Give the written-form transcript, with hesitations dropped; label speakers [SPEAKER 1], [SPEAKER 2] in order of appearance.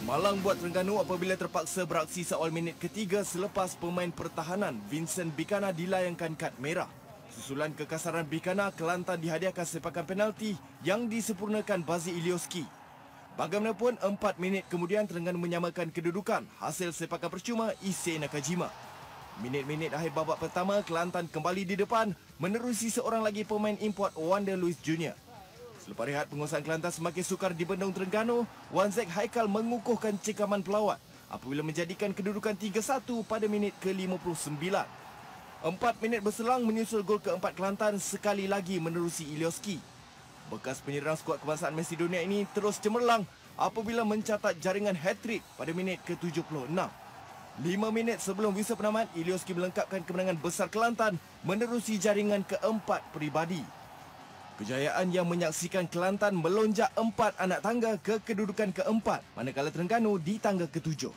[SPEAKER 1] Malang buat Terengganu apabila terpaksa beraksi seawal minit ketiga selepas pemain pertahanan Vincent Bikana dilayangkan kad merah. Susulan kekasaran Bikana, Kelantan dihadiahkan sepakan penalti yang disempurnakan Bazi Ilioski. Bagaimanapun, 4 minit kemudian Terengganu menyamakan kedudukan hasil sepakan percuma Issei Nakajima. Minit-minit akhir babak pertama, Kelantan kembali di depan menerusi seorang lagi pemain import Wanda Louis Jr. Selepas rehat, penguasaan Kelantan semakin sukar di bendung Terengganu. Wan Zek Haikal mengukuhkan cekaman pelawat apabila menjadikan kedudukan 3-1 pada minit ke-59. 4 minit berselang menyusul gol keempat Kelantan sekali lagi menerusi Ilioski. Bekas penyerang skuad kebangsaan Macedonia ini terus cemerlang apabila mencatat jaringan hat-trick pada minit ke-76. 5 minit sebelum whistle penamat, Ilioski melengkapkan kemenangan besar Kelantan menerusi jaringan keempat peribadi. Kejayaan yang menyaksikan Kelantan melonjak 4 anak tangga ke kedudukan keempat, manakala Terengganu di tangga ketujuh.